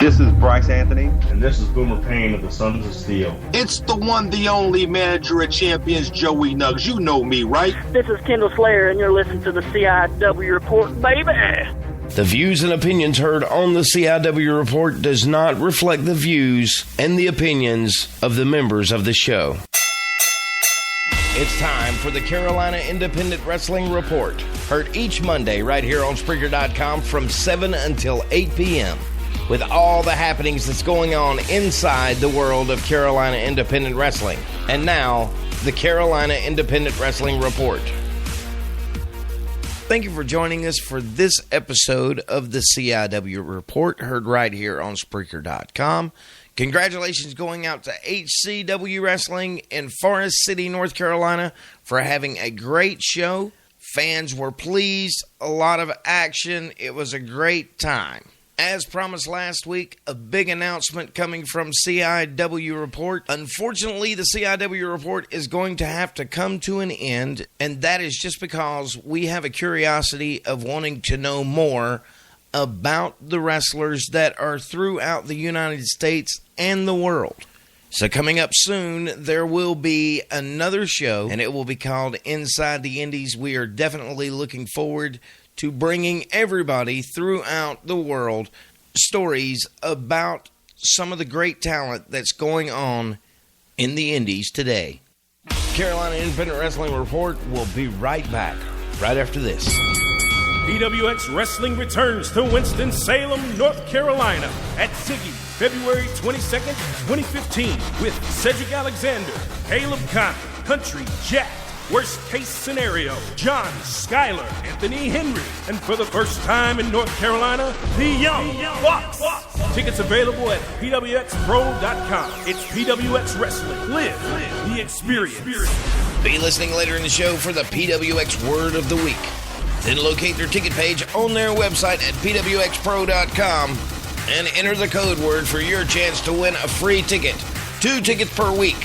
This is Bryce Anthony. And this is Boomer Payne of the Sons of Steel. It's the one, the only manager of champions, Joey Nugs. You know me, right? This is Kendall Slayer, and you're listening to the CIW Report, baby. The views and opinions heard on the CIW Report does not reflect the views and the opinions of the members of the show. It's time for the Carolina Independent Wrestling Report. Heard each Monday right here on Spreaker.com from 7 until 8 p.m. with all the happenings that's going on inside the world of Carolina Independent Wrestling. And now, the Carolina Independent Wrestling Report. Thank you for joining us for this episode of the CIW Report, heard right here on Spreaker.com. Congratulations going out to HCW Wrestling in Forest City, North Carolina, for having a great show. Fans were pleased, a lot of action. It was a great time. As promised last week, a big announcement coming from CIW Report. Unfortunately, the CIW Report is going to have to come to an end, and that is just because we have a curiosity of wanting to know more about the wrestlers that are throughout the United States and the world. So coming up soon, there will be another show, and it will be called Inside the Indies. We are definitely looking forward to bringing everybody throughout the world stories about some of the great talent that's going on in the Indies today. Carolina Independent Wrestling Report will be right back, right after this. PWX Wrestling returns to Winston-Salem, North Carolina at Ziggy, February 22nd, 2015 with Cedric Alexander, Caleb Conner, Country Jack, Worst Case Scenario, John Schuyler, Anthony Henry, and for the first time in North Carolina, the Young Bucks. Tickets available at pwxpro.com. It's PWX Wrestling. Live the experience. Be listening later in the show for the PWX Word of the Week. Then locate their ticket page on their website at pwxpro.com and enter the code word for your chance to win a free ticket. 2 tickets per week.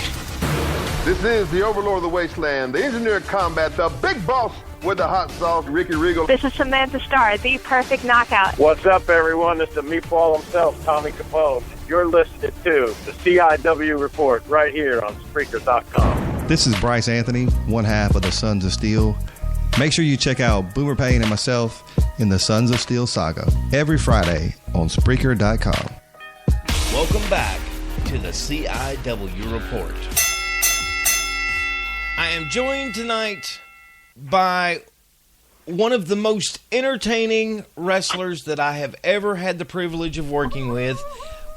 This is the Overlord of the Wasteland, the Engineer of Combat, the Big Boss with the hot sauce, Ricky Regal. This is Samantha Starr, the Perfect Knockout. What's up, everyone? This is the meatball himself, Tommy Capone. You're listening to the CIW Report right here on Spreaker.com. This is Bryce Anthony, one half of the Sons of Steel. Make sure you check out Boomer Payne and myself in the Sons of Steel saga every Friday on Spreaker.com. Welcome back to the CIW Report. I am joined tonight by one of the most entertaining wrestlers that I have ever had the privilege of working with.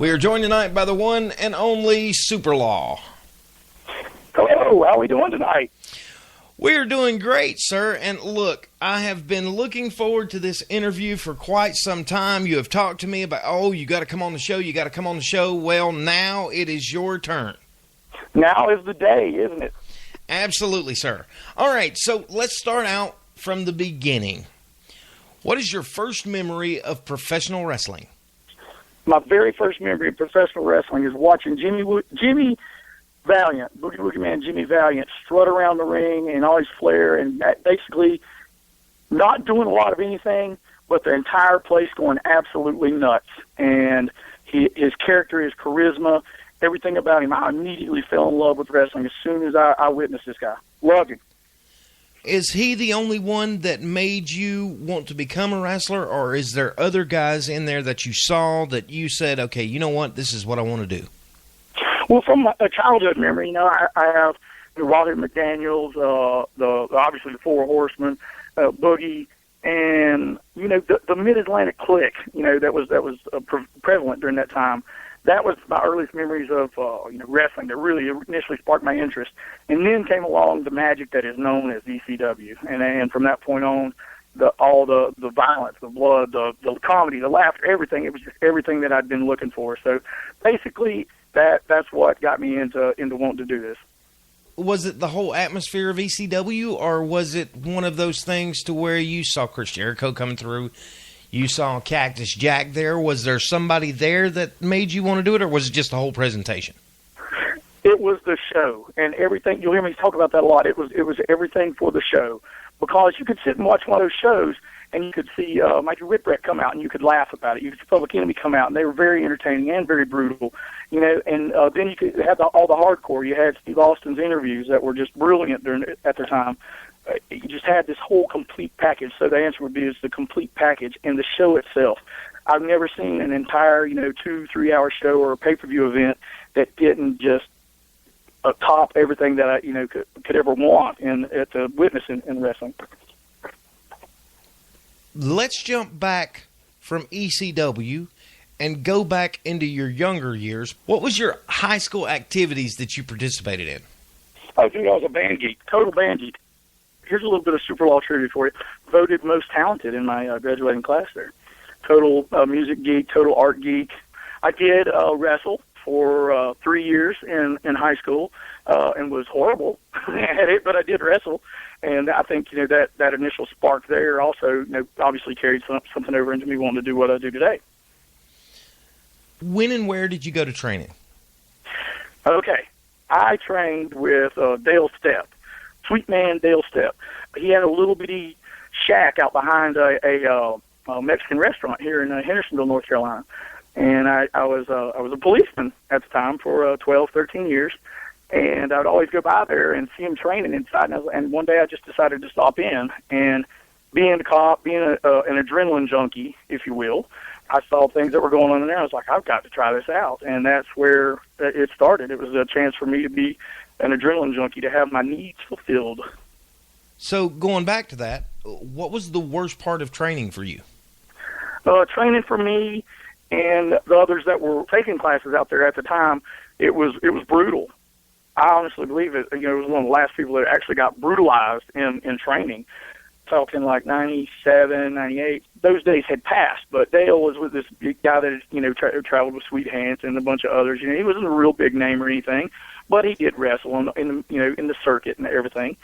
We are joined tonight by the one and only Superlaw. Hello, how are we doing tonight? We are doing great, sir. And look, I have been looking forward to this interview for quite some time. You have talked to me about, you got to come on the show, you got to come on the show. Well, now it is your turn. Now is the day, isn't it? Absolutely, sir. All right, so let's start out from the beginning. What is your first memory of professional wrestling? My very first memory of professional wrestling is watching Jimmy Valiant, Boogie Woogie Man Jimmy Valiant, strut around the ring and all his flair and basically not doing a lot of anything, but the entire place going absolutely nuts. And his character, his charisma, everything about him, I immediately fell in love with wrestling as soon as I witnessed this guy. Loved him. Is he the only one that made you want to become a wrestler, or is there other guys in there that you saw that you said, okay, you know what, this is what I want to do? Well, from a childhood memory, I have Robert McDaniels, obviously the Four Horsemen, Boogie, and the Mid-Atlantic Clique. That was prevalent during that time. That was my earliest memories of wrestling that really initially sparked my interest. And then came along the magic that is known as ECW, and from that point on, all the violence, the blood, the comedy, the laughter, everything. It was just everything that I'd been looking for. So basically, that's what got me into wanting to do this. Was it the whole atmosphere of ECW, or was it one of those things to where you saw Chris Jericho coming through, you saw Cactus Jack there? Was there somebody there that made you want to do it, or was it just the whole presentation? It was the show and everything. You'll hear me talk about that a lot. It was everything for the show, because you could sit and watch one of those shows and you could see Mikey Whipwreck come out, and you could laugh about it. You could see Public Enemy come out, and they were very entertaining and very brutal, you know. And then you could have all the hardcore. You had Steve Austin's interviews that were just brilliant at the time. You just had this whole complete package. So the answer would be is the complete package. And the show itself, I've never seen an entire, 2-3 hour show or a pay-per-view event that didn't just top everything that I, could ever want at the witness in wrestling. Let's jump back from ECW and go back into your younger years. What was your high school activities that you participated in? Oh, dude, I was a band geek, total band geek. Here's a little bit of Superlaw trivia for you. Voted most talented in my graduating class there. Total music geek, total art geek. I did wrestle for 3 years in high school and was horrible at it, but I did wrestle. And I think, that initial spark there also, obviously carried something over into me wanting to do what I do today. When and where did you go to training? Okay. I trained with Dale Stepp, sweet man Dale Stepp. He had a little bitty shack out behind a Mexican restaurant here in Hendersonville, North Carolina. And I was a policeman at the time for 12, 13 years. And I would always go by there and see him training inside. And one day I just decided to stop in. And being a cop, being an adrenaline junkie, if you will, I saw things that were going on in there. I was like, I've got to try this out. And that's where it started. It was a chance for me to be an adrenaline junkie, to have my needs fulfilled. So going back to that, what was the worst part of training for you? Training for me and the others that were taking classes out there at the time, it was brutal. I honestly believe it. It was one of the last people that actually got brutalized in training. Talking like 97, 98. Those days had passed, but Dale was with this big guy that traveled with Sweet Hands and a bunch of others. He wasn't a real big name or anything, but he did wrestle in the circuit and everything.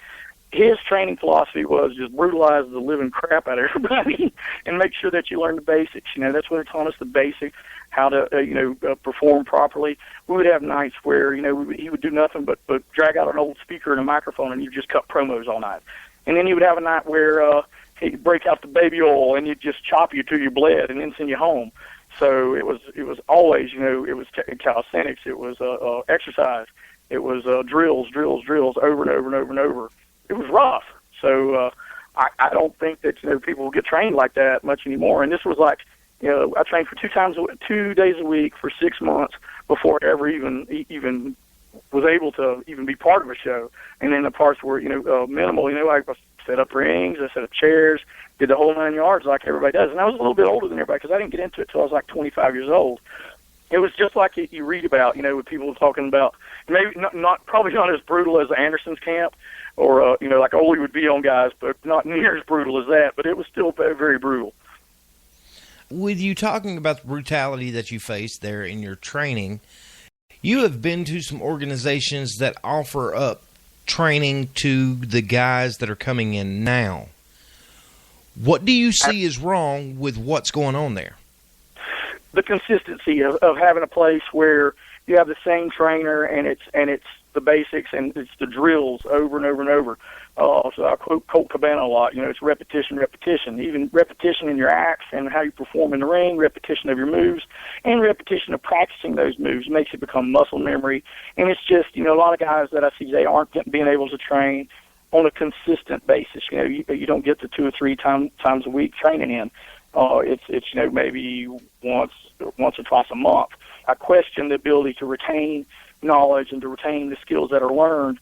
His training philosophy was just brutalize the living crap out of everybody and make sure that you learn the basics. That's when he taught us the basics, how to perform properly. We would have nights where he would do nothing but drag out an old speaker and a microphone, and you just cut promos all night. And then you would have a night where he'd break out the baby oil and he'd just chop you till you bled and then send you home. So it was always, it was calisthenics, it was exercise, it was drills over and over and over and over. It was rough. So I don't think that people get trained like that much anymore. And this was like, I trained for 2 days a week for 6 months before I ever even was able to even be part of a show. And then the parts were, minimal. I set up rings, I set up chairs, did the whole 9 yards like everybody does. And I was a little bit older than everybody because I didn't get into it till I was like 25 years old. It was just like you read about, with people talking about, maybe probably not as brutal as Anderson's camp or, like Ole would be on guys, but not near as brutal as that. But it was still very, very brutal. With you talking about the brutality that you faced there in your training, you have been to some organizations that offer up training to the guys that are coming in now. What do you see is wrong with what's going on there? The consistency of having a place where you have the same trainer and it's the basics and it's the drills over and over and over. So I quote Colt Cabana a lot. It's repetition, even repetition in your acts and how you perform in the ring, repetition of your moves, and repetition of practicing those moves makes it become muscle memory. And it's just, a lot of guys that I see, they aren't being able to train on a consistent basis. You don't get the 2 or 3 times a week training in. It's maybe once or twice a month. I question the ability to retain knowledge and to retain the skills that are learned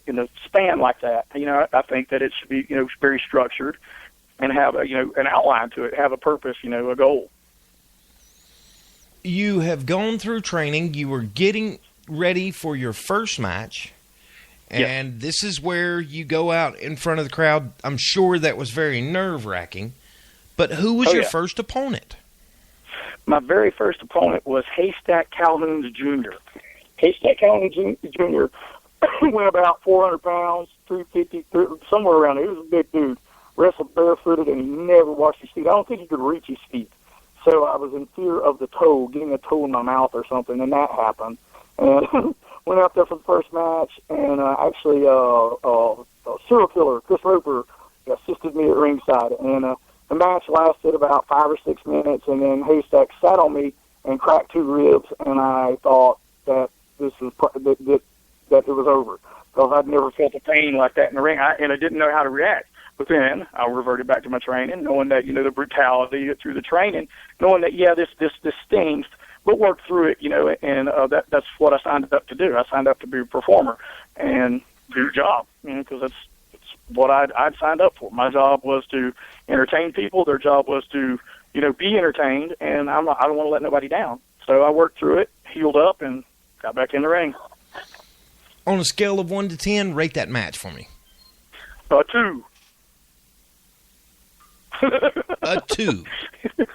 in a span like that. I think that it should be, very structured and have an outline to it, have a purpose, a goal. You have gone through training. You were getting ready for your first match. And yes. This is where you go out in front of the crowd. I'm sure that was very nerve-wracking. But who was your first opponent? My very first opponent was Haystack Calhoun Jr. Haystack Calhoun Jr. went about 400 pounds, 350, somewhere around there. He was a big dude. Wrestled barefooted, and he never washed his feet. I don't think he could reach his feet. So I was in fear of the toe, getting a toe in my mouth or something, and that happened. And went out there for the first match, and actually serial killer Chris Roper assisted me at ringside. And The match lasted about 5 or 6 minutes, and then Haystack sat on me and cracked 2 ribs, and I thought that this was that it was over, because I'd never felt a pain like that in the ring, and I didn't know how to react. But then I reverted back to my training, knowing that, the brutality through the training, knowing that, this stings, but work through it, and that's what I signed up to do. I signed up to be a performer and do a job, because that's what I'd signed up for. My job was to entertain people. Their job was to, be entertained, and I don't want to let nobody down. So I worked through it, healed up, and got back in the ring. On a scale of 1 to 10, rate that match for me. 2. A 2. It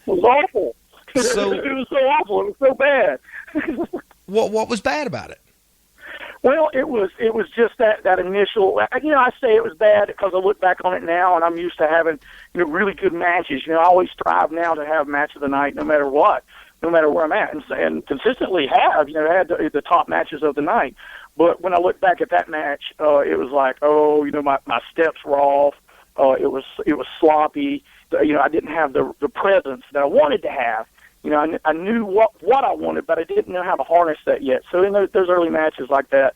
was awful. So, it was so awful. It was so bad. What was bad about it? Well, it was just that initial. I say it was bad because I look back on it now, and I'm used to having really good matches. I always strive now to have match of the night, no matter what, no matter where I'm at, and consistently have had the top matches of the night. But when I look back at that match, it was like, my steps were off. It was sloppy. I didn't have the presence that I wanted to have. I knew what I wanted, but I didn't know how to harness that yet. So in those early matches like that,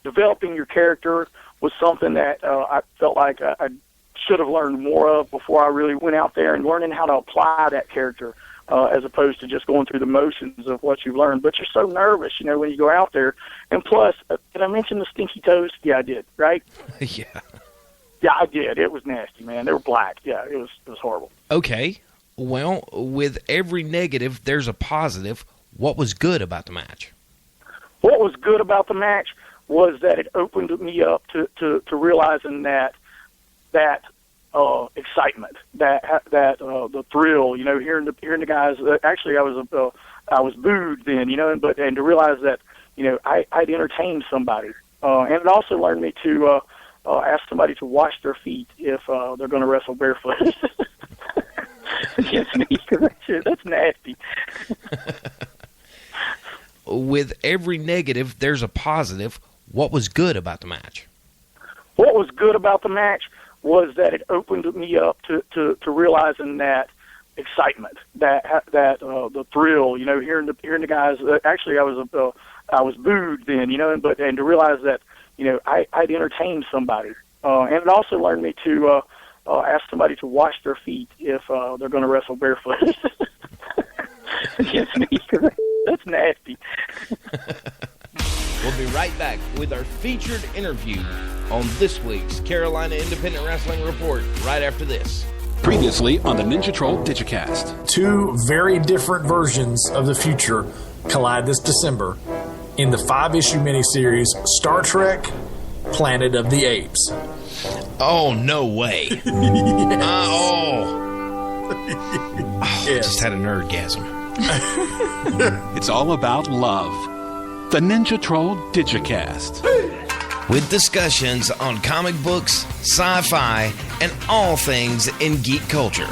developing your character was something that I felt like I should have learned more of before I really went out there, and learning how to apply that character as opposed to just going through the motions of what you've learned. But you're so nervous, when you go out there. And plus, did I mention the stinky toes? Yeah, I did, right? Yeah. Yeah, I did. It was nasty, man. They were black. Yeah, it was horrible. Okay. Well, with every negative, there's a positive. What was good about the match? What was good about the match was that it opened me up to realizing that excitement, that the thrill, hearing the guys. Actually, I was booed then, and to realize that I'd entertained somebody, and it also learned me to ask somebody to wash their feet if they're going to wrestle barefoot. Against me, that's nasty. With every negative, there's a positive. What was good about the match? What was good about the match was that it opened me up to realizing that excitement, that the thrill, hearing the guys. Actually, I was booed then, and to realize that I'd entertained somebody, and it also learned me to ask somebody to wash their feet if they're going to wrestle barefoot. Against me, that's nasty. We'll be right back with our featured interview on this week's Carolina Independent Wrestling Report right after this. Previously on the Ninja Troll Digicast. 2 very different versions of the future collide this December in the 5-issue miniseries Star Trek Planet of the Apes. Oh, no way. Yes. Yes. Just had a nerdgasm. It's all about love. The Ninja Troll Digicast. With discussions on comic books, sci-fi, and all things in geek culture.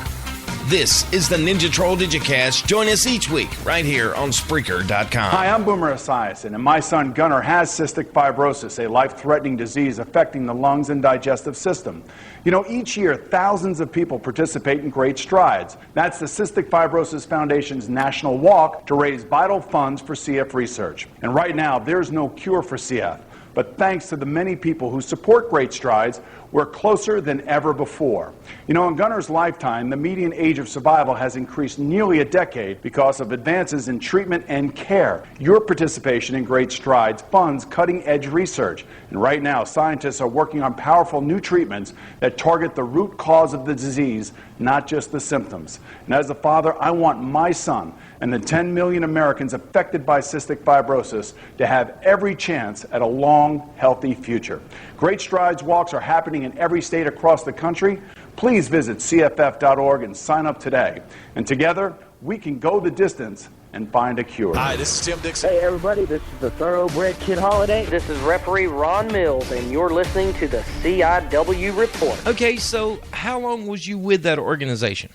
This is the Ninja Troll Digicast. Join us each week right here on Spreaker.com. Hi, I'm Boomer Esiason, and my son Gunnar has cystic fibrosis, a life-threatening disease affecting the lungs and digestive system. Each year, thousands of people participate in Great Strides. That's the Cystic Fibrosis Foundation's national walk to raise vital funds for CF research. And right now, there's no cure for CF. But thanks to the many people who support Great Strides, we're closer than ever before. In Gunnar's lifetime, the median age of survival has increased nearly a decade because of advances in treatment and care. Your participation in Great Strides funds cutting-edge research. And right now, scientists are working on powerful new treatments that target the root cause of the disease, not just the symptoms. And as a father, I want my son and the 10 million Americans affected by cystic fibrosis to have every chance at a long, healthy future. Great Strides walks are happening in every state across the country. Please visit CFF.org and sign up today. And together, we can go the distance and find a cure. Hi, this is Tim Dixon. Hey, everybody, this is the Thoroughbred Kid Holiday. This is referee Ron Mills, and you're listening to the CIW Report. Okay, so how long was you with that organization?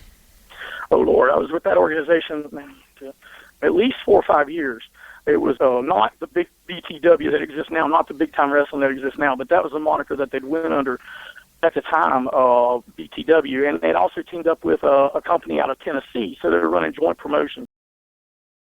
Oh, Lord, I was with that organization, man, at least 4 or 5 years. It was not the big BTW that exists now, not the big-time wrestling that exists now, but that was the moniker that they'd went under at the time, BTW, and they also teamed up with a company out of Tennessee, so they were running joint promotions.